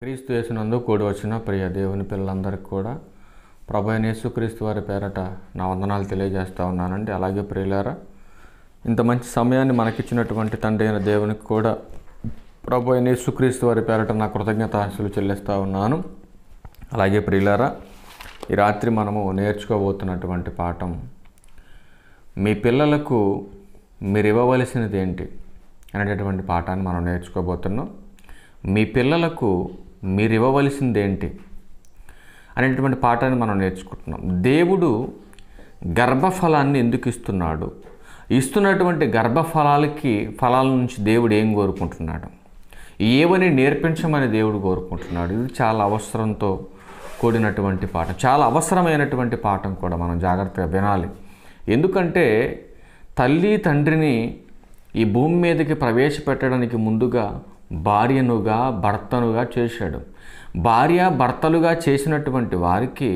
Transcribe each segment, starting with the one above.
క్రీస్తు యేసునందు కూడి వచ్చిన ప్రియ దేవుని పిల్లలందరికీ కూడా ప్రభు అయిన యేసుక్రీస్తు వారి పేరట నా వందనాలు తెలియజేస్తూ ఉన్నానండి. అలాగే ప్రియులారా, ఇంత మంచి సమయాన్ని మనకిచ్చినటువంటి తండ్రి అయిన దేవునికి కూడా ప్రభు అయిన యేసుక్రీస్తు వారి పేరట నా కృతజ్ఞతాస్తులు చెల్లిస్తూ ఉన్నాను. అలాగే ప్రియులారా, ఈ రాత్రి మనము నేర్చుకోబోతున్నటువంటి పాఠం, మీ పిల్లలకు మీరు ఇవ్వవలసినది ఏంటి అనేటటువంటి పాఠాన్ని మనం నేర్చుకోబోతున్నాం. మీ పిల్లలకు మీరు ఇవ్వవలసింది ఏంటి అనేటువంటి పాఠాన్ని మనం నేర్చుకుంటున్నాం. దేవుడు గర్భఫలాన్ని ఎందుకు ఇస్తున్నాడు, ఇస్తున్నటువంటి ఫలాల నుంచి దేవుడు ఏం కోరుకుంటున్నాడు, ఏవని నేర్పించమని దేవుడు కోరుకుంటున్నాడు. ఇది చాలా అవసరంతో కూడినటువంటి పాఠం, చాలా అవసరమైనటువంటి పాఠం కూడా మనం జాగ్రత్తగా వినాలి. ఎందుకంటే తల్లి తండ్రిని ఈ భూమి మీదకి ప్రవేశపెట్టడానికి ముందుగా భార్యనుగా భర్తనుగా చేశాడు. భార్య భర్తలుగా చేసినటువంటి వారికి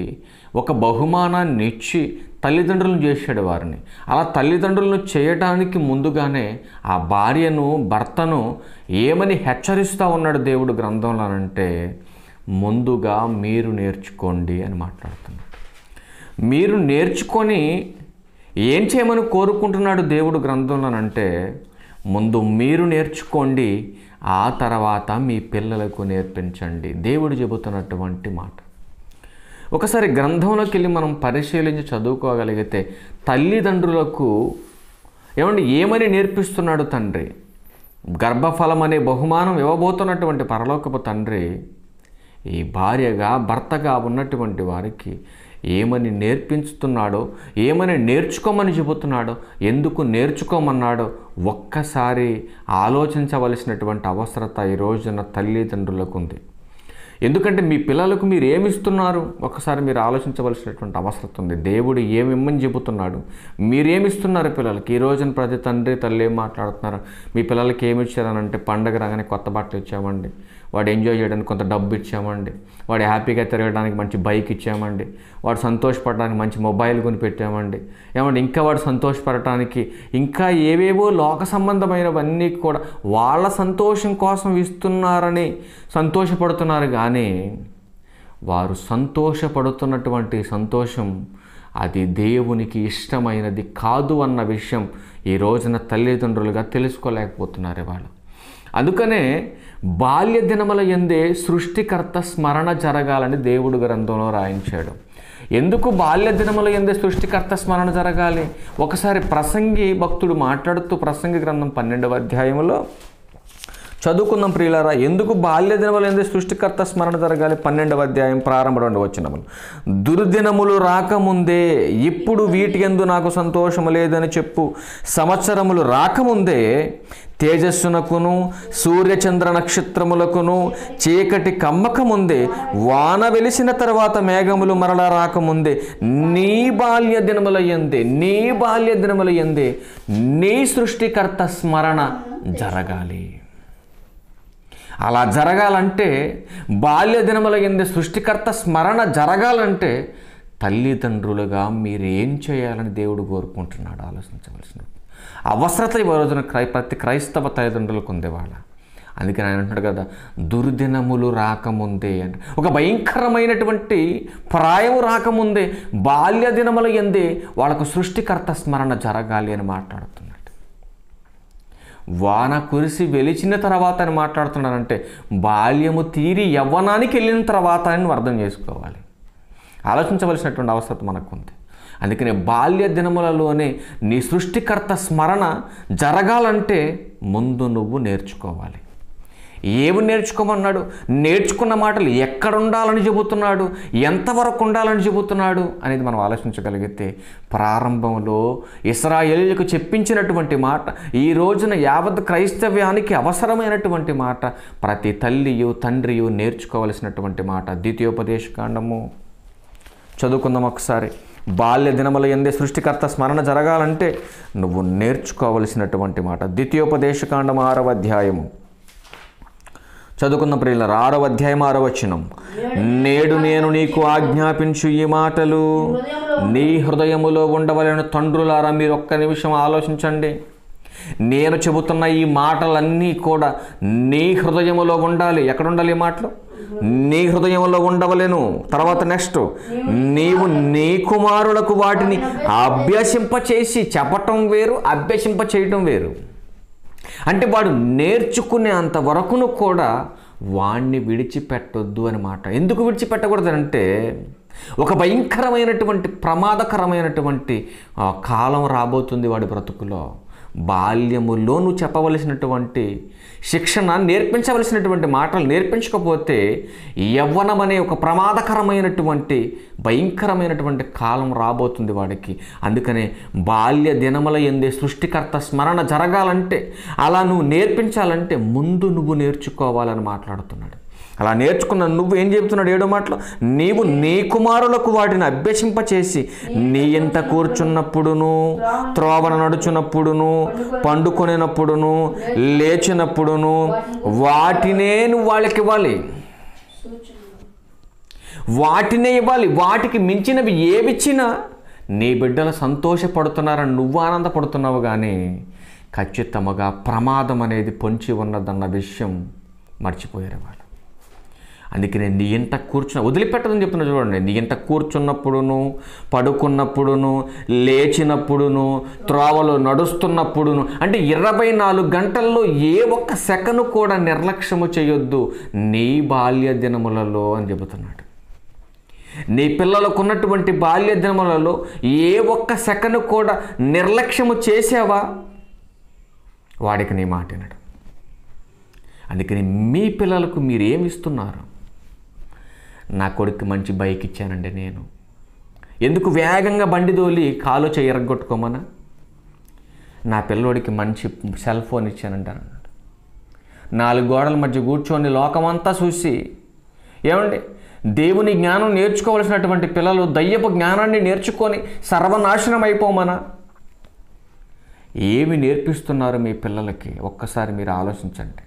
ఒక బహుమానాన్ని ఇచ్చి తల్లిదండ్రులను చేశాడు వారిని. అలా తల్లిదండ్రులను చేయడానికి ముందుగానే ఆ భార్యను భర్తను ఏమని హెచ్చరిస్తూ ఉన్నాడు దేవుడు గ్రంథంలో అంటే, ముందుగా మీరు నేర్చుకోండి అని మాట్లాడుతున్నాడు. మీరు నేర్చుకొని ఏం చేయమని కోరుకుంటున్నాడు దేవుడు గ్రంథంలోనంటే, ముందు మీరు నేర్చుకోండి, ఆ తర్వాత మీ పిల్లలకు నేర్పించండి. దేవుడు చెబుతున్నటువంటి మాట. ఒకసారి గ్రంథంలోకి వెళ్ళి మనం పరిశీలించి చదువుకోగలిగితే తల్లిదండ్రులకు ఏమని నేర్పిస్తున్నాడు తండ్రి? గర్భఫలం అనే బహుమానం ఇవ్వబోతున్నటువంటి పరలోకపు తండ్రి ఈ భార్యగా భర్తగా ఉన్నటువంటి వారికి ఏమని నేర్పిస్తున్నాడో, ఏమని నేర్చుకోమని చెబుతున్నాడో, ఎందుకు నేర్చుకోమన్నాడో ఒక్కసారి ఆలోచించవలసినటువంటి అవసరత ఈ రోజున తల్లిదండ్రులకు ఉంది. ఎందుకంటే మీ పిల్లలకు మీరు ఏమిస్తున్నారు ఒకసారి మీరు ఆలోచించవలసినటువంటి అవసరం ఉంది. దేవుడు ఏమిమ్మని చెబుతున్నాడు, మీరేమిస్తున్నారు పిల్లలకి? ఈ రోజున ప్రతి తండ్రి తల్లి ఏం మాట్లాడుతున్నారు, మీ పిల్లలకి ఏమి ఇచ్చారనంటే, పండగ రాగానే కొత్త బట్టలు ఇచ్చామండి, వాడు ఎంజాయ్ చేయడానికి కొంత డబ్బు ఇచ్చామండి, వాడు హ్యాపీగా తిరగడానికి మంచి బైక్ ఇచ్చామండి, వాడు సంతోషపడడానికి మంచి మొబైల్ కొని పెట్టామండి, ఇంకా వాడు సంతోషపడటానికి ఇంకా ఏవేవో లోక సంబంధమైనవన్నీ కూడా వాళ్ళ సంతోషం కోసం ఇస్తున్నారని సంతోషపడుతున్నారు. కానీ వారు సంతోషపడుతున్నటువంటి సంతోషం అది దేవునికి ఇష్టమైనది కాదు అన్న విషయం ఈ రోజున తల్లిదండ్రులుగా తెలుసుకోలేకపోతున్నారు వాళ్ళు. అందుకనే బాల్య దినముల యందే సృష్టికర్త స్మరణ జరగాలని దేవుడు గ్రంథంలో రాయించాడు. ఎందుకు బాల్య దినముల యందే సృష్టికర్త స్మరణ జరగాలి? ఒకసారి ప్రసంగి భక్తుడు మాట్లాడుతూ ప్రసంగి గ్రంథం 12వ అధ్యాయంలో చదువుకుందాం ప్రియులారా. ఎందుకు బాల్య దినముల యందే సృష్టికర్త స్మరణ జరగాలి? 12వ అధ్యాయం ప్రారంభ 2వ వచనములు. దుర్దినములు రాకముందే ఇప్పుడు వీటి యందు నాకు సంతోషము లేదని చెప్పు, సంవత్సరములు రాకముందే తేజస్సునకును సూర్యచంద్ర నక్షత్రములకును చీకటి కమ్మకముందే, వాన వెలిసిన తర్వాత మేఘములు మరలా రాకముందే నీ బాల్య దినముల యందే నీ సృష్టికర్త స్మరణ జరగాలి. అలా జరగాలంటే, బాల్య దినముల యందే సృష్టికర్త స్మరణ జరగాలంటే తల్లిదండ్రులుగా మీరు ఏం చేయాలని దేవుడు కోరుకుంటున్నాడు ఆలోచించవలసిన అవసరత ఈ రోజున ప్రతి క్రైస్తవ తల్లిదండ్రులకు ఉంది వాళ్ళ. అందుకని ఆయన అంటున్నాడు కదా, దుర్దినములు రాకముందే అంటే, ఒక భయంకరమైనటువంటి ప్రాయము రాకముందే బాల్య దినముల యందే వాళ్ళకు సృష్టికర్త స్మరణ జరగాలి అని మాట్లాడుతున్నాడు. వాన కురిసి వెలిచిన తర్వాత అని మాట్లాడుతున్నారంటే, బాల్యము తీరి యవ్వనానికి వెళ్ళిన తర్వాత అని అర్థం చేసుకోవాలి. ఆలోచించవలసినటువంటి అవసరం మనకు ఉంది. అందుకనే బాల్య దినములలోనే నీ సృష్టికర్త స్మరణ జరగాలంటే ముందు నువ్వు నేర్చుకోవాలి. ఏమి నేర్చుకోమన్నాడు? నేర్చుకున్న మాటలు ఎక్కడ ఉండాలని చెబుతున్నాడు, ఎంతవరకు ఉండాలని చెబుతున్నాడు అనేది మనం ఆలోచించగలిగితే, ప్రారంభంలో ఇశ్రాయేలీయులకు చెప్పించినటువంటి మాట ఈ రోజున యావత్ క్రైస్తవ్యానికి అవసరమైనటువంటి మాట, ప్రతి తల్లియు తండ్రియు నేర్చుకోవలసినటువంటి మాట. ద్వితీయోపదేశకాండము చదువుకుందాం ఒకసారి. బాల్య దినముల యందే సృష్టికర్త స్మరణ జరగాలంటే నువ్వు నేర్చుకోవలసినటువంటి మాట. ద్వితీయోపదేశకాండం 6వ అధ్యాయము చదువుకున్న ప్రియులారా, 6వ అధ్యాయం 6వ వచనం. నేడు నేను నీకు ఆజ్ఞాపించు ఈ మాటలు నీ హృదయములో ఉండవలెను. తండ్రులారా, మీరు ఒక్క నిమిషం ఆలోచించండి. నేను చెబుతున్న ఈ మాటలన్నీ కూడా నీ హృదయములో ఉండాలి. ఎక్కడ ఉండాలి ఈ మాటలు? నీ హృదయంలో ఉండవలెను. తర్వాత నెక్స్ట్, నీవు నీ కుమారులకు వాటిని అభ్యసింపచేసి, చెప్పటం వేరు, అభ్యసింప చేయటం వేరు. అంటే వాడు నేర్చుకునే అంతవరకును కూడా వాణ్ణి విడిచిపెట్టొద్దు అన్నమాట. ఎందుకు విడిచిపెట్టకూడదు అంటే, ఒక భయంకరమైనటువంటి ప్రమాదకరమైనటువంటి కాలం రాబోతుంది వాడి బ్రతుకులో. బాల్యములో నువ్వు చెప్పవలసినటువంటి శిక్షణ, నేర్పించవలసినటువంటి మాటలు నేర్పించకపోతే యవ్వనం అనే ఒక ప్రమాదకరమైనటువంటి భయంకరమైనటువంటి కాలం రాబోతుంది వాడికి. అందుకనే బాల్య దినముల యందే సృష్టికర్త స్మరణ జరగాలంటే, అలా నువ్వు నేర్పించాలంటే ముందు నువ్వు నేర్చుకోవాలని మాట్లాడుతున్నాడు. అలా నేర్చుకున్న నువ్వు ఏం చెబుతున్నాడు 7వ మాటలో, నీవు నీ కుమారులకు వాటిని అభ్యసింపచేసి, నీ ఇంట కూర్చున్నప్పుడును, త్రోవన నడుచున్నప్పుడును, పండుకొనినప్పుడును, లేచినప్పుడును వాటినే నువ్వు వాళ్ళకి ఇవ్వాలి. వాటినే ఇవ్వాలి. వాటికి మించినవి ఏవిచ్చినా నీ బిడ్డలు సంతోషపడుతున్నారని నువ్వు ఆనందపడుతున్నావు, కానీ ఖచ్చితంగా ప్రమాదం అనేది పొంచి ఉన్నదన్న విషయం మర్చిపోయారు వాళ్ళు. అందుకనే నీ ఇంట వదిలిపెట్టదని చెప్తున్నా చూడండి. నీ ఇంట కూర్చున్నప్పుడును, పడుకున్నప్పుడును, లేచినప్పుడును, త్రోవలో నడుస్తున్నప్పుడును, అంటే 24 గంటల్లో ఏ ఒక్క సెకను కూడా నిర్లక్ష్యము చేయొద్దు నీ బాల్య దినములలో అని చెబుతున్నాడు. నీ పిల్లలకు ఉన్నటువంటి బాల్య దినములలో ఏ ఒక్క సెకను కూడా నిర్లక్ష్యము చేసావా, వాడికి నీ మాట వినడు. అందుకని మీ పిల్లలకు మీరు ఏమి ఇస్తున్నారు? నా కొడుకు మంచి బైక్ ఇచ్చానండి నేను, ఎందుకు వేగంగా బండి దోలి కాలు చేయి ఎరగొట్టుకోమనా? నా పిల్లోడికి మంచి సెల్ ఫోన్ ఇచ్చానంట అన్నాడు. 4 గోడల మధ్య కూర్చొని లోకమంతా చూసి, ఏమండి దేవుని జ్ఞానం నేర్చుకోవాల్సినటువంటి పిల్లలు దయ్యపు జ్ఞానాన్ని నేర్చుకొని సర్వనాశనం అయిపోమనా? ఏమి నేర్పిస్తున్నారు మీ పిల్లలకి ఒక్కసారి మీరు ఆలోచించండి.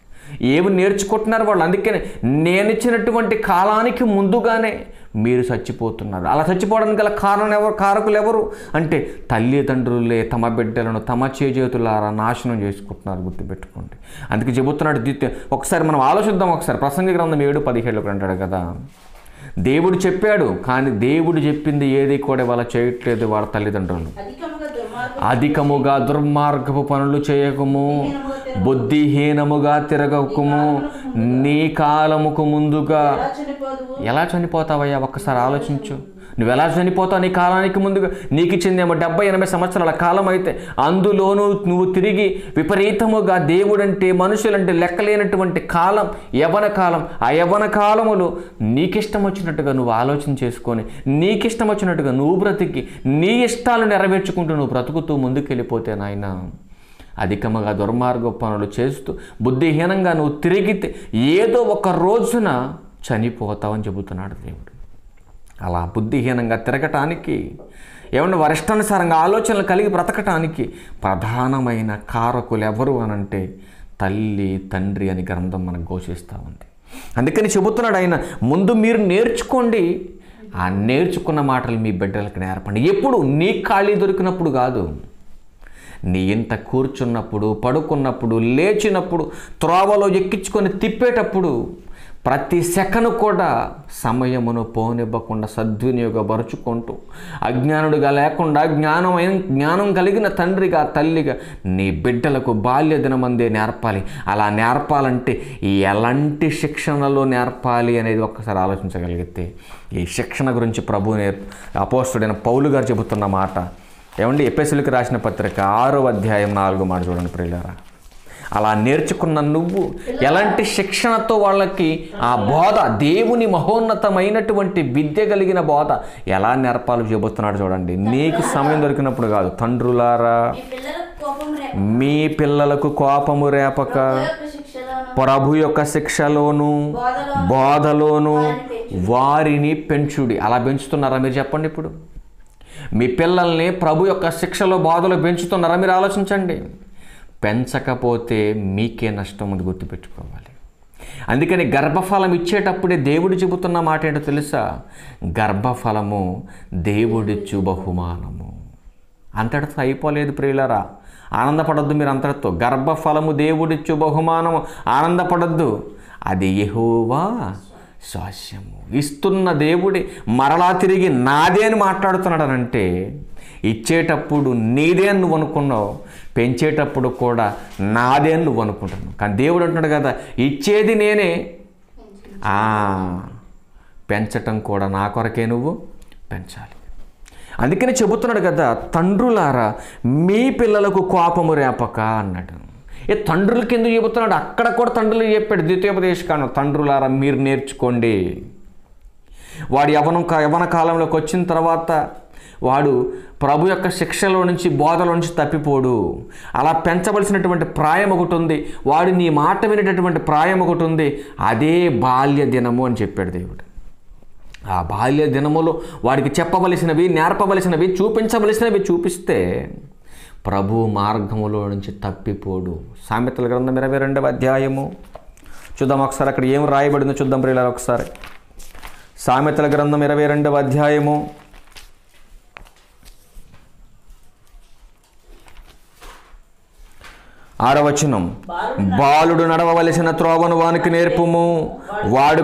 ఏమి నేర్చుకుంటున్నారు వాళ్ళు? అందుకనే నేను ఇచ్చినటువంటి కాలానికి ముందుగానే మీరు చచ్చిపోతున్నారు. అలా చచ్చిపోవడానికి గల కారకులు ఎవరు అంటే తల్లిదండ్రులే తమ బిడ్డలను తమ చేజేతులారా నాశనం చేసుకుంటున్నారు. గుర్తుపెట్టుకోండి. అందుకే చెబుతున్నాడు. ఒకసారి మనం ఆలోచిద్దాం. ఒకసారి ప్రసంగి గ్రంథం 7:17 అంటాడు కదా, దేవుడు చెప్పాడు, కానీ దేవుడు చెప్పింది ఏది కూడా వాళ్ళ చేయట్లేదు వాళ్ళ తల్లిదండ్రులు. అధికముగా దుర్మార్గపు పనులు చేయకము, బుద్ధిహీనముగా తిరగకము, నీ కాలముకు ముందుగా. ఎలా చనిపోతావయ్యా ఒక్కసారి ఆలోచించు. నువ్వు ఎలా చనిపోతావు? నీ కాలానికి ముందుగా. నీకు ఇచ్చిందేమో 70-80 సంవత్సరాల కాలం అయితే అందులోనూ నువ్వు తిరిగి విపరీతముగా దేవుడంటే మనుషులంటే లెక్కలేనటువంటి కాలం యవ్వన కాలం. ఆ యవ్వన కాలములో నీకిష్టం వచ్చినట్టుగా నువ్వు ఆలోచన చేసుకొని, నీకిష్టం వచ్చినట్టుగా నువ్వు బ్రతికి, నీ ఇష్టాలు నెరవేర్చుకుంటూ నువ్వు బ్రతుకుతూ ముందుకెళ్ళిపోతే నాయన, అధికముగా దుర్మార్గ పనులు చేస్తూ బుద్ధిహీనంగా నువ్వు తిరిగితే ఏదో ఒక రోజున చనిపోతావని చెబుతున్నాడు దేవుడు. అలా బుద్ధిహీనంగా తిరగటానికి, ఏమన్నా వరిష్టానుసారంగా ఆలోచనలు కలిగి బ్రతకటానికి ప్రధానమైన కారకులు ఎవరు అనంటే తల్లి తండ్రి అని గ్రంథం మనకు ఘోషిస్తూ ఉంది. అందుకని చెబుతున్నాడు ఆయన, ముందు మీరు నేర్చుకోండి. ఆ నేర్చుకున్న మాటలు మీ బిడ్డలకు నేర్పండి. ఎప్పుడు? నీ ఖాళీ దొరికినప్పుడు కాదు, నీ ఇంట కూర్చున్నప్పుడు, పడుకున్నప్పుడు, లేచినప్పుడు, త్రోవలో ఎక్కించుకొని తిప్పేటప్పుడు ప్రతి సెకను కూడా సమయమును పోనివ్వకుండా సద్వినియోగపరుచుకుంటూ, అజ్ఞానుడిగా లేకుండా జ్ఞానం కలిగిన తండ్రిగా తల్లిగా నీ బిడ్డలకు బాల్య దినమందే నేర్పాలి. అలా నేర్పాలంటే ఎలాంటి శిక్షణలో నేర్పాలి అనేది ఒక్కసారి ఆలోచించగలిగితే, ఈ శిక్షణ గురించి అపోస్తలుడైన పౌలు గారు చెబుతున్న మాట ఏమండి, ఎఫెసీయులకు రాసిన పత్రిక 6వ అధ్యాయం 4వ మాట చూడండి ప్రియులారా. అలా నేర్చుకున్న నువ్వు ఎలాంటి శిక్షణతో వాళ్ళకి ఆ బోధ, దేవుని మహోన్నతమైనటువంటి విద్య కలిగిన బోధ ఎలా నేర్పాలో చెబుతున్నాడు చూడండి. నీకు సమయం దొరికినప్పుడు కాదు. తండ్రులారా, మీ పిల్లలకు కోపము రేపక ప్రభు యొక్క శిక్షలోను బోధలోను వారిని పెంచుడి. అలా పెంచుతున్నారా మీరు? చెప్పండి. ఇప్పుడు మీ పిల్లల్ని ప్రభు యొక్క శిక్షలో బోధలో పెంచుతున్నారా? మీరు ఆలోచించండి. పెంచకపోతే మీకే నష్టం అని గుర్తుపెట్టుకోవాలి. అందుకని గర్భఫలం ఇచ్చేటప్పుడే దేవుడు చెబుతున్న మాట ఏంటో తెలుసా? గర్భఫలము దేవుడిచ్చు బహుమానము. అంతటితో అయిపోలేదు ప్రియులారా, ఆనందపడద్దు మీరు అంతటితో. గర్భఫలము దేవుడిచ్చు బహుమానము, ఆనందపడద్దు. అది యెహోవా స్వాస్యము. ఇస్తున్న దేవుడి మరలా తిరిగి నాదే అని మాట్లాడుతున్నాడనంటే, ఇచ్చేటప్పుడు నీదే అని నువ్వు అనుకున్నావు, పెంచేటప్పుడు కూడా నాదే అని నువ్వు అనుకుంటున్నావు. కానీ దేవుడు అంటున్నాడు కదా, ఇచ్చేది నేనే, పెంచటం కూడా నా కొరకే నువ్వు పెంచాలి. అందుకని చెబుతున్నాడు కదా, తండ్రులారా మీ పిల్లలకు కోపము రేపక అన్నాడు. తండ్రులకి ఎందుకు చెబుతున్నాడు? అక్కడ కూడా తండ్రులు చెప్పాడు ద్వితీయోపదేశకాండం, తండ్రులారా మీరు నేర్చుకోండి. వాడు యవ్వన కాలంలోకి వచ్చిన తర్వాత వాడు ప్రభు యొక్క శిక్షలో నుంచి, బోధలో నుంచి తప్పిపోడు. అలా పెంచవలసినటువంటి ప్రాయం ఒకటి ఉంది, వాడు నీ మాట వినేటటువంటి ప్రాయం ఒకటి ఉంది, అదే బాల్య దినము అని చెప్పాడు దేవుడు. ఆ బాల్య దినములో వాడికి చెప్పవలసినవి, నేర్పవలసినవి, చూపించవలసినవి చూపిస్తే ప్రభు మార్గములో నుంచి తప్పిపోడు. సామెతల గ్రంథం 22వ అధ్యాయము చూద్దాం ఒకసారి, అక్కడ ఏం రాయబడిందో చూద్దాం ప్రియులారా ఒకసారి. సామెతల గ్రంథం 22వ అధ్యాయము 6వ వచనం, బాలుడు నడవవలసిన త్రోవను వానికి నేర్పుము, వాడు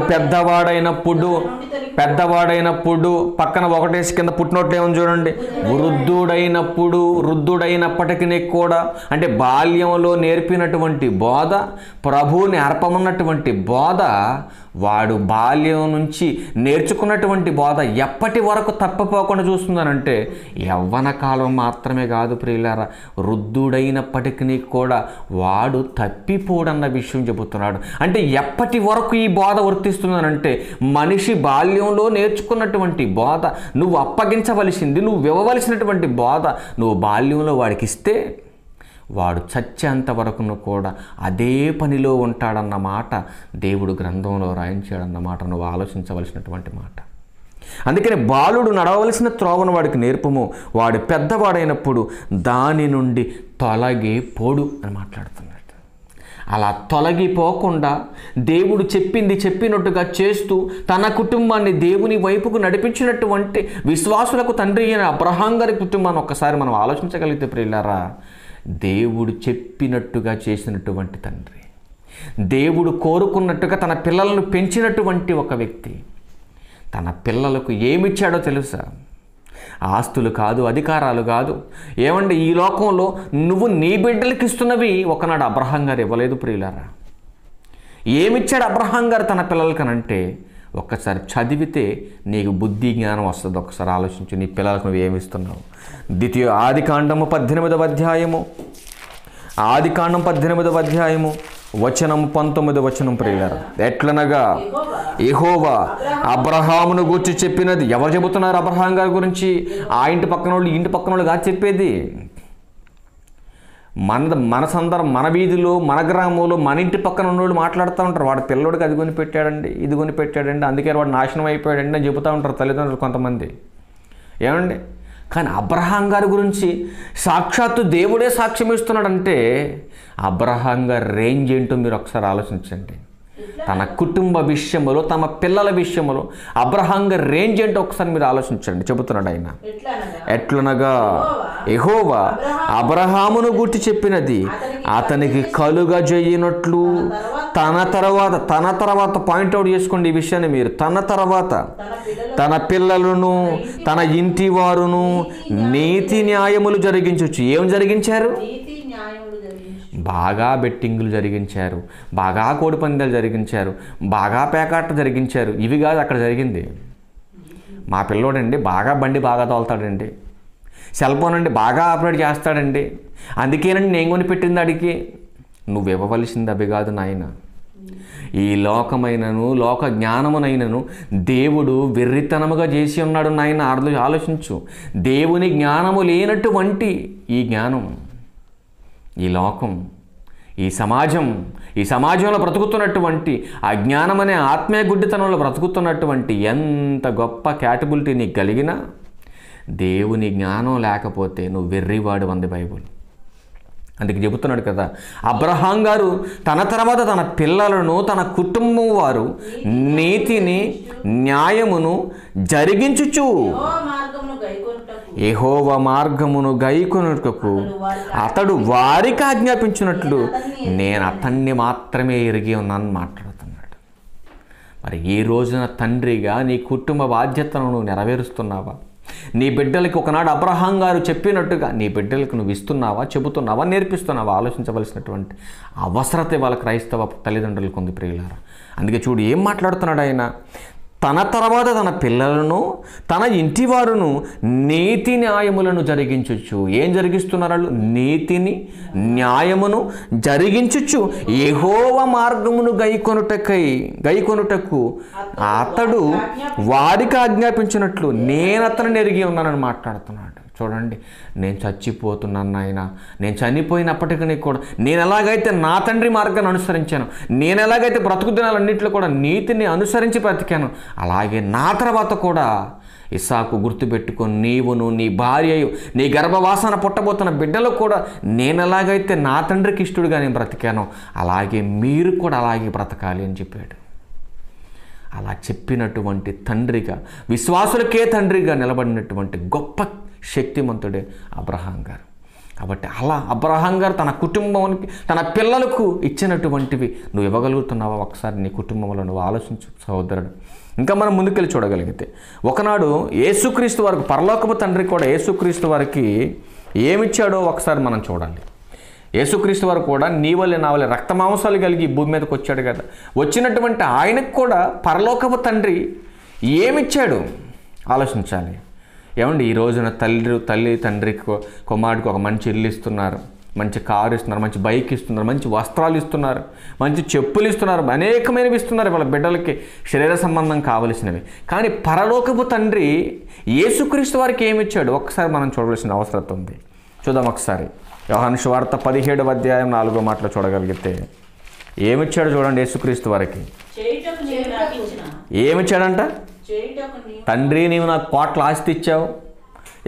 పెద్దవాడైనప్పుడు పక్కన ఒకటేసి కింద పుట్టినట్లు ఏమని చూడండి, వృద్ధుడైనప్పటికీ కూడా, అంటే బాల్యంలో నేర్పినటువంటి బోధ, ప్రభువు నేర్పమన్నటువంటి బోధ, వాడు బాల్యం నుంచి నేర్చుకున్నటువంటి బోధ ఎప్పటి వరకు తప్పిపోకుండా చూస్తుందనంటే యవ్వన కాలం మాత్రమే కాదు ప్రియులారా, వృద్ధుడైనప్పటికీ కూడా వాడు తప్పిపోడన్న విషయం చెబుతున్నాడు. అంటే ఎప్పటి వరకు ఈ బోధ వర్తిస్తుందనంటే, మనిషి బాల్యంలో నేర్చుకున్నటువంటి బోధ, నువ్వు అప్పగించవలసింది, నువ్వు ఇవ్వవలసినటువంటి బోధ నువ్వు బాల్యంలో వాడికి ఇస్తే వాడు చచ్చేంత వరకును కూడా అదే పనిలో ఉంటాడన్న మాట దేవుడు గ్రంథంలో రాయించాడన్న మాట నువ్వు ఆలోచించవలసినటువంటి మాట. అందుకని బాలుడు నడవలసిన త్రోవను వాడికి నేర్పము, వాడు పెద్దవాడైనప్పుడు దాని నుండి తొలగిపోడు అని మాట్లాడుతున్నాడు. అలా తొలగిపోకుండా దేవుడు చెప్పింది చెప్పినట్టుగా చేస్తూ తన కుటుంబాన్ని దేవుని వైపుకు నడిపించినటువంటి విశ్వాసులకు తండ్రి అయిన అబ్రహాం గారి కుటుంబాన్ని ఒక్కసారి మనం ఆలోచించగలిగితే ప్రియులారా, దేవుడు చెప్పినట్టుగా చేసినటువంటి తండ్రి, దేవుడు కోరుకున్నట్టుగా తన పిల్లలను పెంచినటువంటి ఒక వ్యక్తి, తన పిల్లలకు ఏమిచ్చాడో తెలుసా? ఆస్తులు కాదు, అధికారాలు కాదు. ఏమండి, ఈ లోకంలో నువ్వు నీ బిడ్డలకి ఇస్తున్నవి ఒకనాడు అబ్రహాం గారు ఇవ్వలేదు ప్రియులారా. ఏమిచ్చాడు అబ్రహాం గారు తన పిల్లలకనంటే, ఒక్కసారి చదివితే నీకు బుద్ధి జ్ఞానం వస్తుంది. ఒకసారి ఆలోచించు, నీ పిల్లలకు నువ్వు ఏమిస్తున్నావు. ఆదికాండము 18వ అధ్యాయము, ఆదికాండం 18వ అధ్యాయము వచనము 19వ వచనం ప్రియులారా, ఎట్లనగా యెహోవా అబ్రహామును గూర్చి చెప్పినది. ఎవరు చెబుతున్నారు అబ్రహాం గారి గురించి? ఆ ఇంటి పక్కన వాళ్ళు, ఇంటి పక్కన వాళ్ళు కాదు చెప్పేది. మన వీధిలో, మన గ్రామంలో, మన ఇంటి పక్కన ఉన్నోళ్ళు మాట్లాడుతూ ఉంటారు, వాడు పిల్లోడికి అది కొని పెట్టాడండి, ఇది కొని పెట్టాడండి, అందుకే వాడు నాశనం అయిపోయాడండి అని చెబుతూ ఉంటారు తల్లిదండ్రులు కొంతమంది. ఏమండి, కానీ అబ్రహాం గారి గురించి సాక్షాత్తు దేవుడే సాక్ష్యం ఇస్తున్నాడంటే అబ్రహాం గారి రేంజ్ ఏంటో మీరు ఒకసారి ఆలోచించండి. తన కుటుంబ విషయంలో, తమ పిల్లల విషయంలో అబ్రహాం గారి రేంజ్ ఏంటో ఒకసారి మీరు ఆలోచించండి. చెబుతున్నాడు ఆయన, ఎట్లనగా యెహోవా అబ్రహామును గుర్తి చెప్పినది అతనికి కలుగజేయనట్లు తన తర్వాత పాయింట్అవుట్ చేసుకోండి ఈ విషయాన్ని మీరు. తన తర్వాత తన పిల్లలను, తన ఇంటి వారును నీతి న్యాయములు జరిగించవచ్చు. ఏం జరిగించారు? బాగా బెట్టింగులు జరిగించారు, బాగా కోడిపందాలు జరిగించారు, బాగా పేకాట జరిగించారు. ఇవి కాదు అక్కడ జరిగింది. మా పిల్లోడండి బండి బాగా తోలుతాడండి, సెల్ ఫోన్ అండి బాగా ఆపరేట్ చేస్తాడండి, అందుకేనండి నేను కొని పెట్టింది అడిగి. నువ్వు ఇవ్వవలసింది అవి కాదు నాయన. ఈ లోకమైనను, లోక జ్ఞానమునైనను దేవుడు వెర్రితనముగా చేసి ఉన్నాడు నాయన. ఆలోచించు, దేవుని జ్ఞానము లేనటువంటి ఈ జ్ఞానం, ఈ లోకం, ఈ సమాజంలో బ్రతుకుతున్నటువంటి ఆ జ్ఞానం అనే ఆత్మీయ గుడ్డితనంలో బ్రతుకుతున్నటువంటి ఎంత గొప్ప క్యాపబిలిటీ నీకు కలిగినా దేవుని జ్ఞానం లేకపోతే నువ్వు వెర్రివాడు అంది బైబుల్. అందుకే చెబుతున్నాడు కదా, అబ్రహాం గారు తన తర్వాత తన పిల్లలను, తన కుటుంబం వారు నీతిని, న్యాయమును జరిగించుచు యెహోవా మార్గమును గైకొనుటకు అతడు వారికి ఆజ్ఞాపించినట్లు నేను అతన్ని మాత్రమే ఎరిగి ఉన్నాను మాట్లాడుతున్నాడు. మరి ఈ రోజున తండ్రిగా నీ కుటుంబ బాధ్యతను నువ్వు నెరవేరుస్తున్నావా? నీ బిడ్డలకి ఒకనాడు అబ్రహాం గారు చెప్పినట్టుగా నీ బిడ్డలకు నువ్వు ఇస్తున్నావా, చెబుతున్నావా, నేర్పిస్తున్నావా? ఆలోచించవలసినటువంటి అవసరత వాళ్ళ క్రైస్తవ తల్లిదండ్రులకు ఉంది ప్రియులారా. అందుకే చూడు ఏం మాట్లాడుతున్నాడు ఆయన. తన తర్వాత తన పిల్లలను తన ఇంటి వారును నీతి న్యాయములను జరిగించచ్చు. ఏం జరిగిస్తున్నారు వాళ్ళు? నీతిని న్యాయమును జరిగించచ్చు. యెహోవా మార్గమును గైకొనుటకు అతడు వారికి ఆజ్ఞాపించినట్లు నేను అతను ఎరిగి ఉన్నానని మాట్లాడుతున్నాడు. చూడండి, నేను చచ్చిపోతున్నాను నాయన, నేను చనిపోయినప్పటికీ కూడా నేను ఎలాగైతే నా తండ్రి మార్గాన్ని అనుసరించాను, నేను ఎలాగైతే బ్రతుకు దినాలన్నింటిలో కూడా నీతిని అనుసరించి బ్రతికాను, అలాగే నా తర్వాత కూడా ఇస్సాకు గుర్తుపెట్టుకొని నీవును నీ భార్యయు నీ గర్భవాసన పుట్టబోతున్న బిడ్డలు కూడా నేను ఎలాగైతే నా తండ్రికి ఇష్టడుగా నేను బ్రతికానో అలాగే మీరు కూడా అలాగే బ్రతకాలి అని చెప్పాడు. అలా చెప్పినటువంటి తండ్రిగా, విశ్వాసులకే తండ్రిగా నిలబడినటువంటి గొప్ప శక్తిమంతుడే అబ్రహాం గారు. కాబట్టి అలా అబ్రహాం గారు తన కుటుంబానికి, తన పిల్లలకు ఇచ్చినటువంటివి నువ్వు ఇవ్వగలుగుతున్నావా? ఒకసారి నీ కుటుంబంలో నువ్వు ఆలోచించు సహోదరుడు. ఇంకా మనం ముందుకెళ్ళి చూడగలిగితే ఒకనాడు యేసుక్రీస్తు వారికి, పరలోకపు తండ్రి కూడా యేసుక్రీస్తు వారికి ఏమిచ్చాడో ఒకసారి మనం చూడాలి. యేసుక్రీస్తు వారు కూడా నీ వల్లే నా వల్లే రక్త మాంసాలు కలిగి భూమి మీదకి వచ్చాడు కదా. వచ్చినటువంటి ఆయనకు కూడా పరలోకపు తండ్రి ఏమిచ్చాడు ఆలోచించాలి. ఏమండి, ఈ రోజున తల్లి తండ్రికి, కుమారుడికి ఒక మంచి ఇల్లు ఇస్తున్నారు, మంచి కారు ఇస్తున్నారు, మంచి బైక్ ఇస్తున్నారు, మంచి వస్త్రాలు ఇస్తున్నారు, మంచి చెప్పులు ఇస్తున్నారు, అనేకమైనవి ఇస్తున్నారు వాళ్ళ బిడ్డలకి శరీర సంబంధం కావలసినవి. కానీ పరలోకపు తండ్రి యేసుక్రీస్తు వారికి ఏమిచ్చాడు ఒకసారి మనం చూడవలసిన అవసరం ఉంది. చూద్దాం ఒకసారి. యోహాను సువార్త 17వ అధ్యాయం 4వ మాటలో చూడగలిగితే ఏమిచ్చాడు చూడండి. యేసుక్రీస్తు వారికి ఏమిచ్చాడంట? తండ్రి, నీవు నాకు కోట్ల ఆస్తి ఇచ్చావు,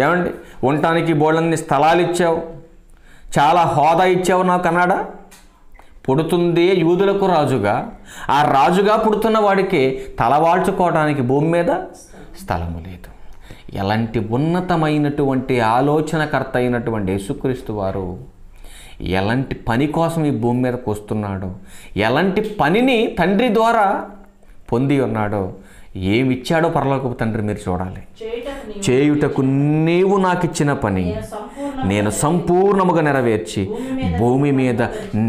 ఏమండి ఉండటానికి బోళ్ళన్ని స్థలాలు ఇచ్చావు, చాలా హోదా ఇచ్చావు నాకు అన్నాడా? పుడుతుంది యూదులకు రాజుగా, ఆ రాజుగా పుడుతున్న వాడికి తలవాల్చుకోవడానికి భూమి మీద స్థలము లేదు. ఎలాంటి ఉన్నతమైనటువంటి ఆలోచనకర్త అయినటువంటి యేసుక్రీస్తు వారు ఎలాంటి పని కోసం ఈ భూమి మీదకి వస్తున్నాడో, ఎలాంటి పనిని తండ్రి ద్వారా పొంది ఉన్నాడో, ఏమిచ్చాడో పరలోకపు తండ్రి మీరు చూడాలి. చేయుటకు నీవు నాకు ఇచ్చిన పని నేను సంపూర్ణముగా నెరవేర్చి భూమి మీద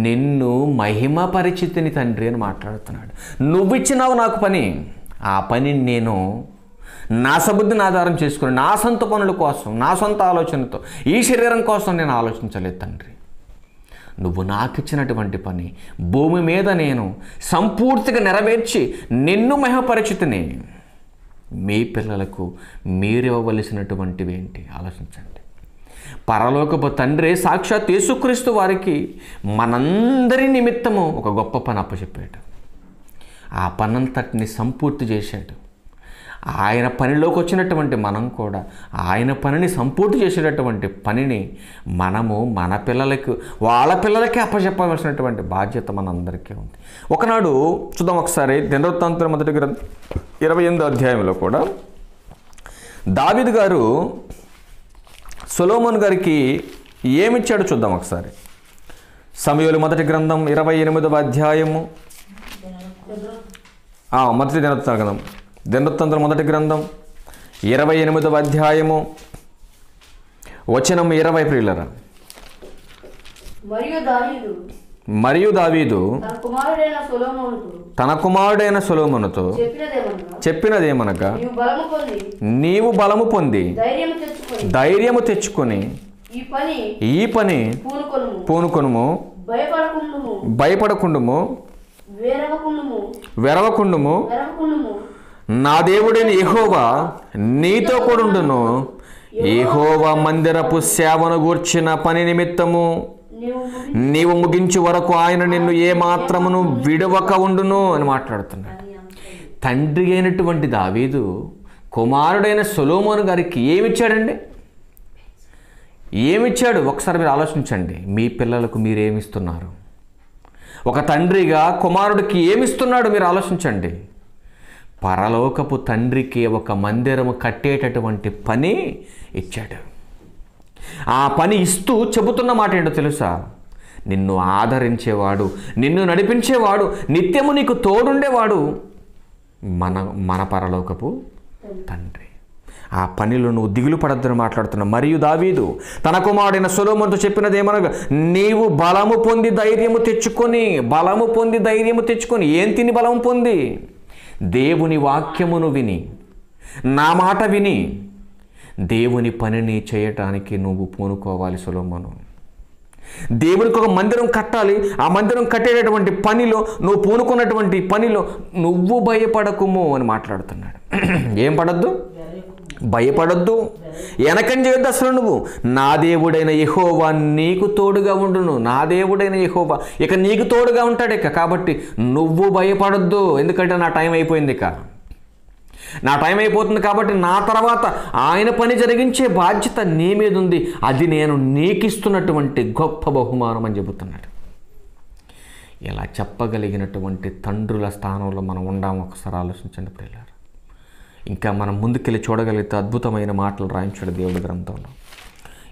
నిన్ను మహిమపరిచితిని తండ్రి అని మాట్లాడుతున్నాడు. నువ్వు ఇచ్చినావు నాకు పని, ఆ పని నేను నా సబుద్ధిని ఆధారం చేసుకుని నా సొంత పనుల కోసం, నా సొంత ఆలోచనతో, ఈ శరీరం కోసం నేను ఆలోచించలేదు తండ్రి. నువ్వు నాకు ఇచ్చినటువంటి పని భూమి మీద నేను సంపూర్తిగా నెరవేర్చి నిన్ను మహిమపరిచితిని. మీ పిల్లలకు మీరు ఇవ్వవలసినటువంటివి ఏంటి ఆలోచించండి. పరలోకపు తండ్రి సాక్షాత్ యేసుక్రీస్తు వారికి మనందరి నిమిత్తము ఒక గొప్ప పని అప్పచెప్పాడు. ఆ పనంతటిని సంపూర్తి చేశాడు. ఆయన పనిలోకి వచ్చినటువంటి మనం కూడా ఆయన పనిని సంపూర్తి చేసేటటువంటి పనిని మనము మన పిల్లలకు, వాళ్ళ పిల్లలకే అప్పచెప్పవలసినటువంటి బాధ్యత మనందరికీ ఉంది. ఒకనాడు చూద్దాం ఒకసారి. దినవృత్తాంతం మొదటి గ్రంథం 28వ అధ్యాయంలో కూడా దావీదు గారు సొలొమోను గారికి ఏమిచ్చాడో చూద్దాం ఒకసారి. సమూయేలు మొదటి గ్రంథం 28వ అధ్యాయము, మొదటి దినవృత్తాంతం మొదటి గ్రంథం 28వ అధ్యాయము వచనం 20 ప్రియులరా. మరియు దావీదు తన కుమారుడైన సొలొమోనుతో చెప్పినదేమనగా, నీవు బలము పొంది ధైర్యము తెచ్చుకొని ఈ పని పూనుకొనుము, భయపడకుండుము, వెరవకుండుము, నా దేవుడైన యెహోవా నీతో కూడుండును. యెహోవా మందిరపు సేవను గూర్చిన పని నిమిత్తము నీవు ముగించు వరకు ఆయన నిన్ను ఏ మాత్రమును విడవక ఉండును అని మాట్లాడుతున్నాడు. తండ్రి అయినటువంటి దావీదు కుమారుడైన సొలొమోను గారికి ఏమిచ్చాడండి? ఏమిచ్చాడు ఒకసారి మీరు ఆలోచించండి. మీ పిల్లలకు మీరేమిస్తున్నారు? ఒక తండ్రిగా కుమారుడికి ఏమిస్తున్నాడు మీరు ఆలోచించండి. పరలోకపు తండ్రికి ఒక మందిరము కట్టేటటువంటి పని ఇచ్చాడు. ఆ పని ఇస్తూ చెబుతున్న మాట ఏంటో తెలుసా? నిన్ను ఆదరించేవాడు, నిన్ను నడిపించేవాడు, నిత్యము నీకు తోడుండేవాడు మన పరలోకపు తండ్రి. ఆ పనిలో నువ్వు దిగులు పడద్దని మాట్లాడుతున్నావు. మరియు దావీదు తన కుమారుడైన సొలొమోనుతో చెప్పినది ఏమనగా, నీవు బలము పొంది ధైర్యము తెచ్చుకొని. ఏం తిని బలము పొంది? దేవుని వాక్యమును విని, నా మాట విని దేవుని పనిని చేయటానికి నువ్వు పూనుకోవాలి సొలొమోను. దేవునికి ఒక మందిరం కట్టాలి. ఆ మందిరం కట్టేటటువంటి పనిలో, నువ్వు పూనుకున్నటువంటి పనిలో నువ్వు భయపడకుము అని మాట్లాడుతున్నాడు. ఏం పడద్దు? భయపడొద్దు, వెనకం చేయొద్దు అసలు. నువ్వు నా దేవుడైన యెహోవా నీకు తోడుగా ఉండును. నా దేవుడైన యెహోవా ఇక నీకు తోడుగా ఉంటాడు ఇక. కాబట్టి నువ్వు భయపడొద్దు. ఎందుకంటే నా టైం అయిపోయింది, ఇక నా టైం అయిపోతుంది. కాబట్టి నా తర్వాత ఆయన పని జరిగించే బాధ్యత నీ మీద ఉంది. అది నేను నీకు ఇస్తున్నటువంటి గొప్ప బహుమానం అని చెబుతున్నాడు. ఇలా చెప్పగలిగినటువంటి తండ్రుల స్థానంలో మనం ఉండాము. ఒకసారి ఆలోచించండి ప్రియులారా. ఇంకా మనం ముందుకెళ్ళి చూడగలిగితే అద్భుతమైన మాటలు రాయించాడు దేవుడి గ్రంథంలో.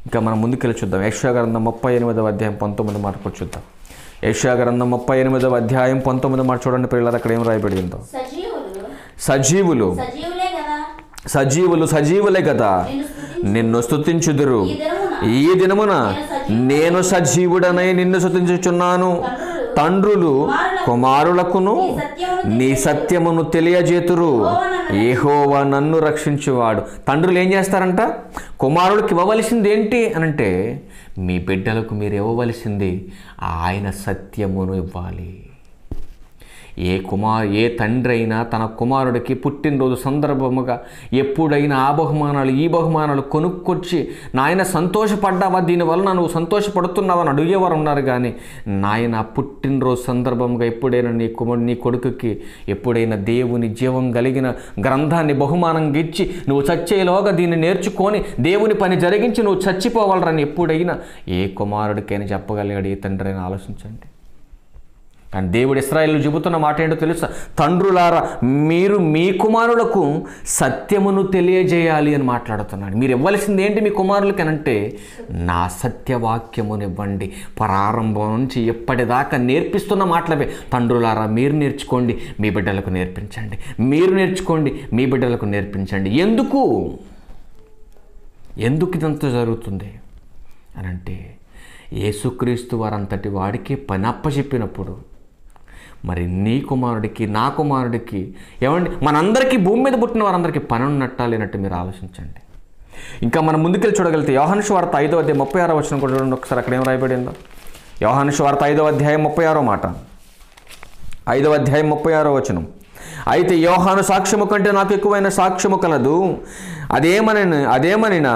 ఇంకా మనం ముందుకెళ్ళి చూద్దాం. యెషయా గ్రంథం 38వ అధ్యాయం 19వ మాట కూడా చూద్దాం. యెషయా గ్రంథం 38వ అధ్యాయం 19వ మాట చూడండి ప్రియులారా. అక్కడ ఏం రాయబడిందో, సజీవులే కదా నిన్ను స్తుతించుదురు. ఈ దినమున నేను సజీవుడనై నిన్ను స్తుతించుచున్నాను. తండ్రులు కుమారులకును నీ సత్యమును తెలియజేతురు. యెహోవా నన్ను రక్షించువాడు. తండ్రులు ఏం చేస్తారంట? కుమారుడికి ఇవ్వవలసింది ఏంటి అనంటే, మీ బిడ్డలకు మీరు ఇవ్వవలసింది ఆయన సత్యమును ఇవ్వాలి. ఏ తండ్రి అయినా తన కుమారుడికి పుట్టినరోజు సందర్భముగా ఎప్పుడైనా ఆ బహుమానాలు ఈ బహుమానాలు కొనుక్కొచ్చి, నాయన సంతోషపడ్డావా, దీనివల్ల నువ్వు సంతోషపడుతున్నావని అడిగేవారు ఉన్నారు. కానీ నాయన పుట్టినరోజు సందర్భంగా ఎప్పుడైనా నీ కొడుకుకి ఎప్పుడైనా దేవుని జీవం కలిగిన గ్రంథాన్ని బహుమానంగా ఇచ్చి, నువ్వు చచ్చేలోగా దీన్ని నేర్చుకొని దేవుని పని జరిగించి నువ్వు చచ్చిపోవాలని ఎప్పుడైనా ఏ కుమారుడికైనా చెప్పగలిగాడు ఏ తండ్రి అయినా? ఆలోచించండి. కానీ దేవుడు ఇశ్రాయేలు చెబుతున్న మాట ఏంటో తెలుసా? తండ్రులారా, మీరు మీ కుమారులకు సత్యమును తెలియజేయాలి అని మాట్లాడుతున్నాడు. మీరు ఇవ్వాల్సింది ఏంటి మీ కుమారులకి అనంటే, నా సత్యవాక్యమును ఇవ్వండి. ప్రారంభం నుంచి ఎప్పటిదాకా నేర్పిస్తున్న మాటలవే. తండ్రులారా, మీరు నేర్చుకోండి, మీ బిడ్డలకు నేర్పించండి. మీరు నేర్చుకోండి, మీ బిడ్డలకు నేర్పించండి. ఎందుకు ఇదంతా జరుగుతుంది అనంటే, యేసుక్రీస్తు వారంతటి వాడికి పని అప్పచెప్పినప్పుడు మరి నీ కుమారుడికి నా కుమారుడికి ఏమండి, మనందరికీ భూమి మీద పుట్టిన వారందరికీ పని ఉన్నట్టా లేనట్టు మీరు ఆలోచించండి. ఇంకా మనం ముందుకెళ్ళి చూడగలిగితే యోహాను సువార్త 5వ అధ్యాయం 36వ వచనం కూడా చూడండి ఒకసారి. అక్కడ ఏం రాయబడిందో, యోహాను సువార్త 5వ అధ్యాయం 36వ మాట, 5వ అధ్యాయం 36వ వచనం. అయితే యోహాను సాక్ష్యము కంటే నాకు ఎక్కువైన సాక్ష్యము కలదు. అదేమనినా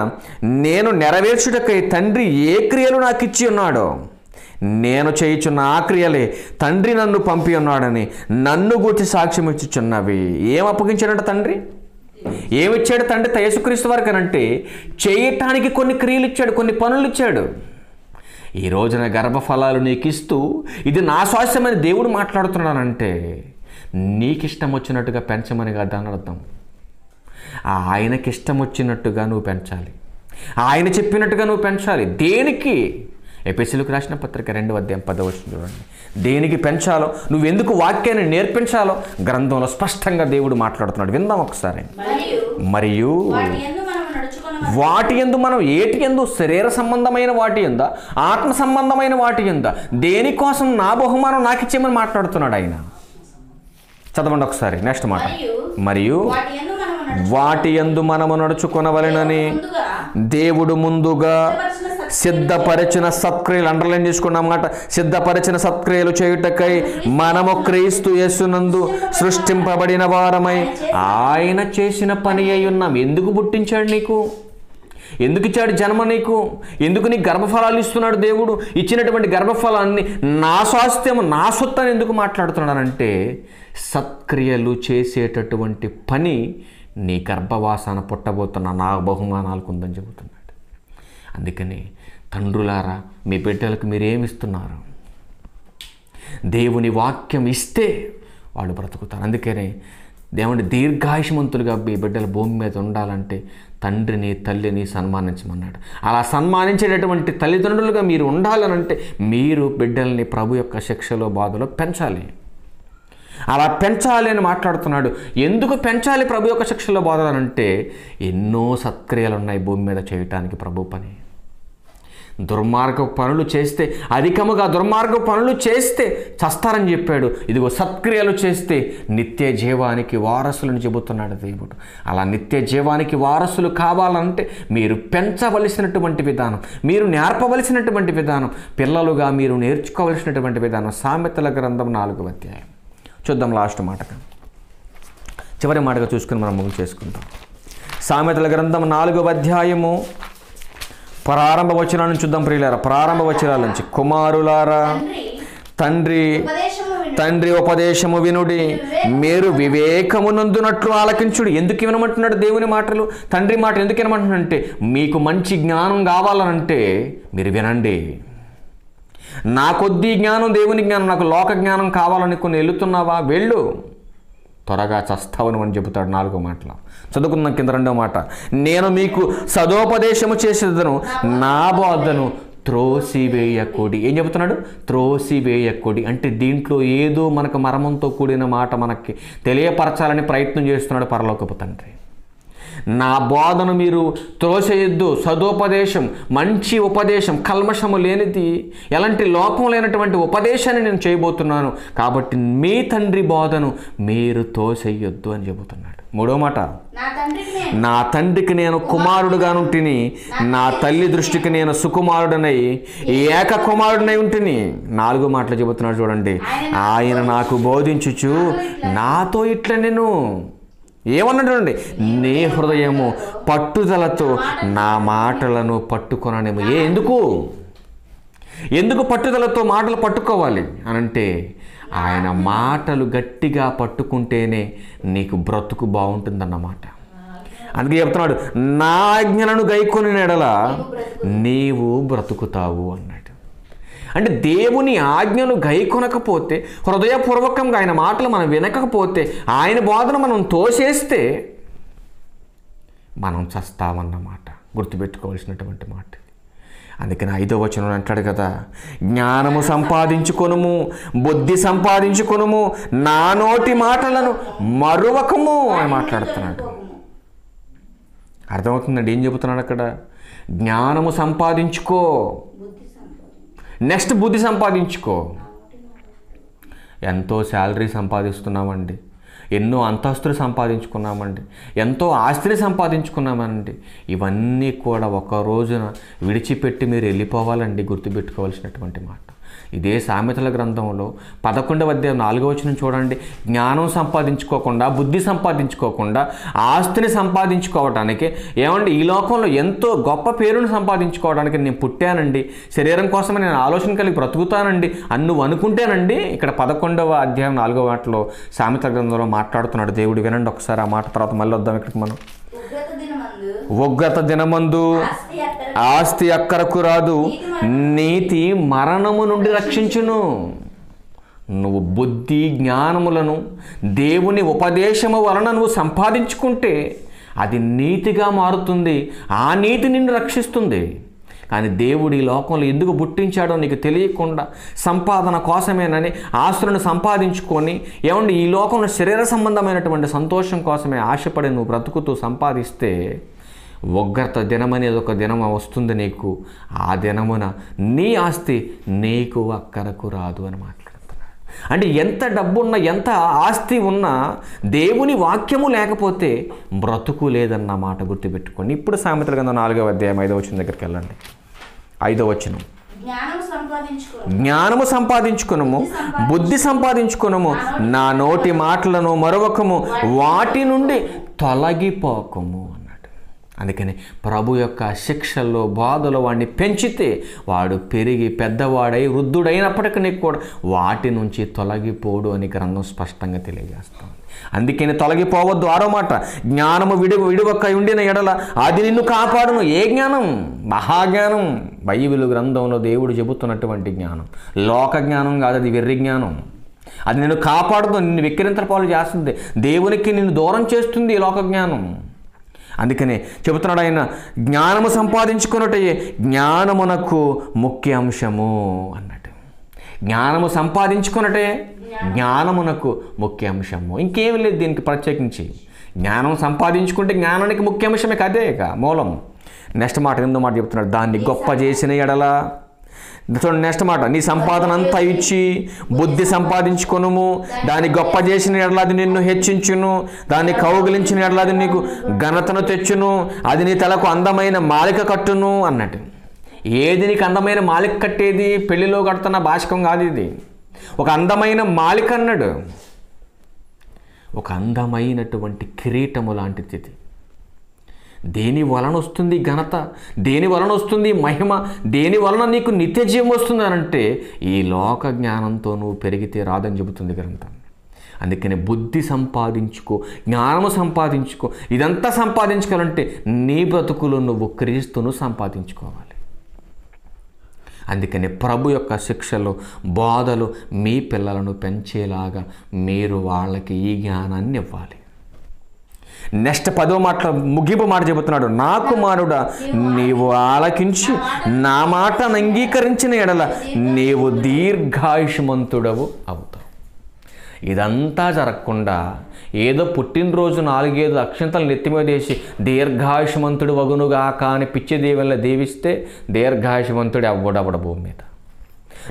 నేను నెరవేర్చుటకై తండ్రి ఏ క్రియలు నాకు ఇచ్చి ఉన్నాడో నేను చేయుచున్న ఆ క్రియలే తండ్రి నన్ను పంపి ఉన్నాడని నన్ను గూర్చి సాక్ష్యం ఇచ్చుచున్నవి. ఏం అప్పగించాడంట తండ్రి? ఏమిచ్చాడు తండ్రి యేసుక్రీస్తు వారికి అనంటే, చేయటానికి కొన్ని క్రియలు ఇచ్చాడు, కొన్ని పనులు ఇచ్చాడు. ఈ రోజున గర్భఫలాలు నీకు ఇస్తూ ఇది నా స్వాస్థ్యమని దేవుడు మాట్లాడుతున్నానంటే, నీకు ఇష్టం వచ్చినట్టుగా పెంచమని కాదు అని అర్థం. ఆయనకి ఇష్టం వచ్చినట్టుగా నువ్వు పెంచాలి, ఆయన చెప్పినట్టుగా నువ్వు పెంచాలి. దేనికి? ఎఫెసీయులకు రాసిన పత్రిక 2వ అధ్యాయం 10వ వచనం చూడండి. దేనికి పెంచాలో, నువ్వెందుకు వాక్యాన్ని నేర్పించాలో గ్రంథంలో స్పష్టంగా దేవుడు మాట్లాడుతున్నాడు. విందాం ఒకసారి. మరియు వాటి యందు మనం ఏటి యందు, శరీర సంబంధమైన వాటి యందా, ఆత్మ సంబంధమైన వాటి యందా, దేనికోసం నా బహుమానం నాకు ఇచ్చేయమని మాట్లాడుతున్నాడు ఆయన. చదవండి ఒకసారి నెక్స్ట్ మాట. మరియు వాటి యందు మనము నడుచుకొనవలెనని దేవుడు ముందుగా సిద్ధపరిచిన సత్క్రియలు, అండర్లైన్ చేసుకున్నమాట, సిద్ధపరిచిన సత్క్రియలు చేయుటకై మనము క్రీస్తు యేసునందు సృష్టింపబడిన వారమై ఆయన చేసిన పని అయి ఉన్నాం. ఎందుకు పుట్టించాడు నీకు? ఎందుకు ఇచ్చాడు జన్మ నీకు? ఎందుకు నీకు గర్భఫలాలు ఇస్తున్నాడు దేవుడు? ఇచ్చినటువంటి గర్భఫలాన్ని నా స్వాస్థ్యం, నా సొత్తు అని ఎందుకు మాట్లాడుతున్నాడంటే, సత్క్రియలు చేసేటటువంటి పని నీ గర్భవాసాన పుట్టబోతున్న నా బహుమానాలకు ఉందని చెబుతున్నాడు. అందుకని తండ్రులారా, మీ బిడ్డలకు మీరేమిస్తున్నారు? దేవుని వాక్యం ఇస్తే వాళ్ళు బ్రతుకుతారు. అందుకనే దేవుని దీర్ఘాయుష్మంతులుగా మీ బిడ్డలు భూమి మీద ఉండాలంటే తండ్రిని తల్లిని సన్మానించమన్నాడు. అలా సన్మానించేటటువంటి తల్లిదండ్రులుగా మీరు ఉండాలనంటే మీరు బిడ్డల్ని ప్రభు యొక్క శిక్షలో బాధలో పెంచాలి. అలా పెంచాలి అని మాట్లాడుతున్నాడు. ఎందుకు పెంచాలి ప్రభు యొక్క శిక్షలో బోధనంటే ఎన్నో సత్క్రియలు ఉన్నాయి భూమి మీద చేయటానికి ప్రభు పని. దుర్మార్గ పనులు చేస్తే, అధికముగా దుర్మార్గ పనులు చేస్తే చస్తారని చెప్పాడు. ఇదిగో సత్క్రియలు చేస్తే నిత్య జీవానికి వారసులను చెబుతున్నాడు దేవుడు. అలా నిత్య జీవానికి వారసులు కావాలంటే మీరు పెంచవలసినటువంటి విధానం, మీరు నేర్పవలసినటువంటి విధానం, పిల్లలుగా మీరు నేర్చుకోవలసినటువంటి విధానం. సామెతల గ్రంథం 4వ అధ్యాయం చూద్దాం. లాస్ట్ మాటగా, చివరి మాటగా చూసుకుని మనం ముగింపు చేసుకుంటాం. సామెతల గ్రంథం 4వ అధ్యాయము ప్రారంభ వచనాలను చూద్దాం ప్రియులారా. ప్రారంభ వచనాల నుంచి, కుమారులారా తండ్రి ఉపదేశము వినుడి, మీరు వివేకమునందునట్లు ఆలకించుడి. ఎందుకు వినమంటున్నాడు దేవుని మాటలు, తండ్రి మాట ఎందుకు వినమంటున్నాడంటే మీకు మంచి జ్ఞానం కావాలనంటే మీరు వినండి. నా కొద్ది జ్ఞానం దేవుని జ్ఞానం, నాకు లోక జ్ఞానం కావాలని కొన్ని వెళుతున్నావా, వెళ్ళు, త్వరగా చస్తావను అని చెబుతాడు 4వ మాటలో. చదువుకుందాం కింద 2వ మాట. నేను మీకు సదోపదేశము చేసేదను, నా బోధను త్రోసివేయకుడి. ఏం చెబుతున్నాడు? త్రోసివేయకుడి అంటే దీంట్లో ఏదో మనకు మర్మంతో కూడిన మాట మనకి తెలియపరచాలని ప్రయత్నం చేస్తున్నాడు పరలోకపు తండ్రి. నా బోధను మీరు త్రోసేయొద్దు. సదోపదేశం, మంచి ఉపదేశం, కల్మషము లేనిది, ఎలాంటి లోపం లేనటువంటి ఉపదేశాన్ని నేను చేయబోతున్నాను. కాబట్టి మీ తండ్రి బోధను మీరు తోసేయొద్దు అని చెబుతున్నాడు. 3వ మాట, నా తండ్రికి నేను కుమారుడుగా ఉంటిని, నా తల్లి దృష్టికి నేను సుకుమారుడనై ఏక కుమారుడనై ఉంటిని. 4వ మాటలు చెబుతున్నాడు చూడండి. ఆయన నాకు బోధించుచు నాతో ఇట్లా నేను ఏమన్నాడు? నీ హృదయము పట్టుదలతో నా మాటలను పట్టుకొననేమో. ఎందుకు పట్టుదలతో మాటలు పట్టుకోవాలి అనంటే ఆయన మాటలు గట్టిగా పట్టుకుంటేనే నీకు బ్రతుకు బాగుంటుందన్నమాట. అందుకే చెప్తున్నాడు, నా ఆజ్ఞలను గైకొని ఎడల నీవు బ్రతుకుతావు అన్నాడు. అంటే దేవుని ఆజ్ఞను గైకొనకపోతే, హృదయపూర్వకంగా ఆయన మాటలు మనం వినకపోతే, ఆయన బోధన మనం తోసేస్తే మనం చస్తామన్నమాట. గుర్తుపెట్టుకోవాల్సినటువంటి మాట. అందుకని 5వ వచనం అంటాడు కదా, జ్ఞానము సంపాదించుకొనుము, బుద్ధి సంపాదించుకొనుము, నా నోటి మాటలను మరువకము అని మాట్లాడుతున్నాడు. అర్థమవుతుందండి ఏం చెబుతున్నాడు అక్కడ? జ్ఞానము సంపాదించుకో, నెక్స్ట్ బుద్ధి సంపాదించుకో. ఎంతో శాలరీ సంపాదిస్తున్నామండి, ఎన్నో అంతస్తులు సంపాదించుకున్నామండి, ఎంతో ఆస్తిని సంపాదించుకున్నామండి. ఇవన్నీ కూడా ఒక రోజున విడిచిపెట్టి మీరు వెళ్ళిపోవాలండి. గుర్తుపెట్టుకోవాల్సినటువంటి మాట. ఇదే సామెతల గ్రంథంలో 11వ అధ్యాయం 4వ వచనం చూడండి. జ్ఞానం సంపాదించుకోకుండా, బుద్ధి సంపాదించుకోకుండా, ఆస్తిని సంపాదించుకోవడానికి, ఏమండి ఈ లోకంలో ఎంతో గొప్ప పేరును సంపాదించుకోవడానికి నేను పుట్టానండి, శరీరం కోసమే నేను ఆలోచన కలిగి బ్రతుకుతానండి అని నువ్వు అనుకుంటేనండి. ఇక్కడ 11వ అధ్యాయం 4వ మాటలో సామెతల గ్రంథంలో మాట్లాడుతున్నాడు దేవుడు. వినండి ఒకసారి ఆ మాట, తర్వాత మళ్ళీ వద్దాం ఇక్కడికి మనం. ఉగ్రత దినమందు ఆస్తి అక్కరకు రాదు, నీతి మరణము నుండి రక్షించును. నువ్వు బుద్ధి జ్ఞానములను దేవుని ఉపదేశము వలన నువ్వు సంపాదించుకుంటే అది నీతిగా మారుతుంది, ఆ నీతి నిన్ను రక్షిస్తుంది. కానీ దేవుడు ఈ లోకంలో ఎందుకు పుట్టించాడో నీకు తెలియకుండా సంపాదన కోసమేనని ఆస్తులను సంపాదించుకొని, ఏమండి ఈ లోకంలో శరీర సంబంధమైనటువంటి సంతోషం కోసమే ఆశపడి నువ్వు బ్రతుకుతూ సంపాదిస్తే ఉగ్రత దినమనేది ఒక దినం వస్తుంది నీకు. ఆ దినమున నీ ఆస్తి నీకు అక్కరకు రాదు అని మాట్లాడుతున్నాడు. అంటే ఎంత డబ్బున్నా, ఎంత ఆస్తి ఉన్నా దేవుని వాక్యము లేకపోతే బ్రతుకు లేదన్న మాట గుర్తుపెట్టుకోండి. ఇప్పుడు సామెతల గ్రంథం 4వ అధ్యాయం 5వ వచనం దగ్గరికి వెళ్ళండి. 5వ వచనం, జ్ఞానము సంపాదించుకునము, బుద్ధి సంపాదించుకునము, నా నోటి మాటలను మరొకము, వాటి నుండి తొలగిపోకము అన్నాడు. అందుకని ప్రభు యొక్క శిక్షల్లో బాధలో వాడిని పెంచితే వాడు పెరిగి పెద్దవాడై వృద్ధుడైనప్పటికీ కూడా వాటి నుంచి తొలగిపోడు అని గ్రంథం స్పష్టంగా తెలియజేస్తాం. అందుకని తొలగిపోవద్దు. 6వ మాట, జ్ఞానము విడువక ఉండిన ఎడల అది నిన్ను కాపాడును. ఏ జ్ఞానం? మహాజ్ఞానం. బైబిలు గ్రంథంలో దేవుడు చెబుతున్నటువంటి జ్ఞానం లోక జ్ఞానం కాదు, అది వెర్రి జ్ఞానం. అది నిన్ను కాపాడుతూ నిన్ను విక్రింతల పాలు చేస్తుంది, దేవునికి నిన్ను దూరం చేస్తుంది ఈ లోక జ్ఞానం. అందుకనే చెబుతున్నాడు ఆయన, జ్ఞానము సంపాదించుకున్నట్టే జ్ఞానమునకు ముఖ్య అంశము అన్నట్టు. జ్ఞానము సంపాదించుకున్నట్టే జ్ఞానమునకు ముఖ్యాంశము. ఇంకేమీ లేదు దీనికి ప్రత్యేకించి. జ్ఞానం సంపాదించుకుంటే జ్ఞానానికి ముఖ్యాంశమే కదే మూలం. నెక్స్ట్ మాట 8వ మాట చెప్తున్నాడు, దాన్ని గొప్ప చేసిన ఎడల. చూడండి నెక్స్ట్ మాట, నీ సంపాదన అంతా ఇచ్చి బుద్ధి సంపాదించుకొనుము, దాన్ని గొప్ప చేసిన ఎడల అది నిన్ను హెచ్చించును, దాన్ని కౌగిలించిన ఎడల అది నీకు ఘనతను తెచ్చును, అది నీ తలకు అందమైన మాలిక కట్టును అన్నట్టు. ఏది నీకు అందమైన మాలిక కట్టేది? పెళ్లిలో కడుతున్న భాషకం కాదు ఇది. ఒక అందమైన మాలిక అన్నాడు. ఒక అందమైనటువంటి కిరీటము లాంటిది ఇది. దేని వలన వస్తుంది ఘనత, దేని వలన వస్తుంది మహిమ, దేని వలన నీకు నిత్య జీవం వస్తుంది అనంటే ఈ లోక జ్ఞానంతో నువ్వు పెరిగితే రాదని చెబుతుంది గ్రంథం. అందుకని బుద్ధి సంపాదించుకో, జ్ఞానము సంపాదించుకో. ఇదంతా సంపాదించుకోవాలంటే నీ బ్రతుకులు నువ్వు క్రీస్తును సంపాదించుకోవాలి. అందుకని ప్రభు యొక్క శిక్షలు, బోధలు మీ పిల్లలను పెంచేలాగా మీరు వాళ్ళకి ఈ జ్ఞానాన్ని ఇవ్వాలి. నెక్స్ట్ 10వ మాటలో ముగింపు మాట చెబుతున్నాడు, నా కుమారుడా నీవు ఆలకించి నా మాటను అంగీకరించిన ఎడల నీవు దీర్ఘాయుష్మంతుడవు అవుతావు. ఇదంతా జరగకుండా ఏదో పుట్టినరోజు 4-5 అక్షంతలు నెత్తి మీద వేసి దీర్ఘాయుష్మంతుడు వగునుగాక అని పిచ్చి దేవుళ్ళ దీవిస్తే దీర్ఘాయుష్మంతుడు అవ్వడవడ భూమి మీద.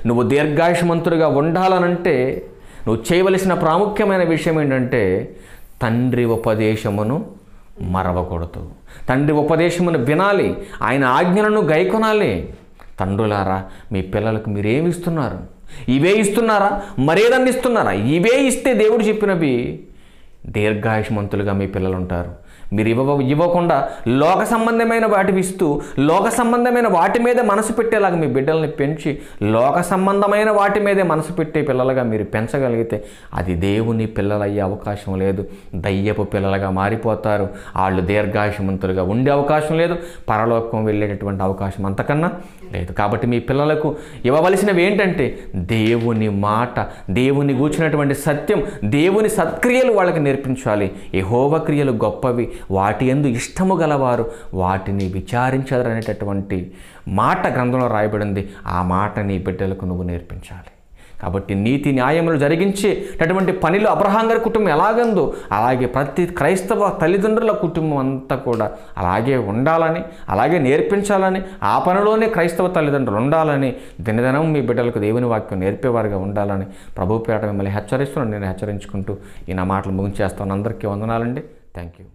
నువ్వు దీర్ఘాయుష్మంతుడిగా ఉండాలనంటే నువ్వు చేయవలసిన ప్రాముఖ్యమైన విషయం ఏంటంటే తండ్రి ఉపదేశమును మరవకూడదు. తండ్రి ఉపదేశమును వినాలి, ఆయన ఆజ్ఞలను గైకొనాలి. తండ్రులారా మీ పిల్లలకు మీరేమి ఇస్తున్నారు? ఇవే ఇస్తున్నారా? మరేదన్నా ఇస్తున్నారా? ఇవే ఇస్తే దేవుడు చెప్పినవి దీర్ఘాయుష్మంతులుగా మీ పిల్లలు ఉంటారు. మీరు ఇవ్వకుండా లోక సంబంధమైన వాటివి ఇస్తూ లోక సంబంధమైన వాటి మీద మనసు పెట్టేలాగా మీ బిడ్డల్ని పెంచి లోక సంబంధమైన వాటి మీదే మనసు పెట్టే పిల్లలుగా మీరు పెంచగలిగితే అది దేవుని పిల్లలయ్యే అవకాశం లేదు. దయ్యపు పిల్లలుగా మారిపోతారు. వాళ్ళు దీర్ఘాయుష్మంతులుగా ఉండే అవకాశం లేదు. పరలోకం వెళ్ళేటటువంటి అవకాశం అంతకన్నా లేదు. కాబట్టి మీ పిల్లలకు ఇవ్వవలసినవి ఏంటంటే దేవుని మాట, దేవుని గూర్చినటువంటి సత్యం, దేవుని సత్క్రియలు వాళ్ళకి నేర్పించాలి. యెహోవా క్రియలు గొప్పవి, వాటి యందు ఇష్టము గలవారు వాటిని విచారించదరనేటటువంటి మాట గ్రంథంలో రాయబడింది. ఆ మాట నీ బిడ్డలకు నువ్వు నేర్పించాలి. కాబట్టి నీతి న్యాయములు జరిగించేటటువంటి పనిలో అబ్రహాం గారి కుటుంబం ఎలాగందో అలాగే ప్రతి క్రైస్తవ తల్లిదండ్రుల కుటుంబం అంతా కూడా అలాగే ఉండాలని, అలాగే నేర్పించాలని, ఆ పనిలోనే క్రైస్తవ తల్లిదండ్రులు ఉండాలని, దినదినం మీ బిడ్డలకు దేవుని వాక్యం నేర్పేవారుగా ఉండాలని ప్రభు పేట మిమ్మల్ని హెచ్చరిస్తున్నాను. నేను హెచ్చరించుకుంటూ ఈ నా మాటలు ముగించేస్తాను. అందరికీ వందనాలండి. Thank you.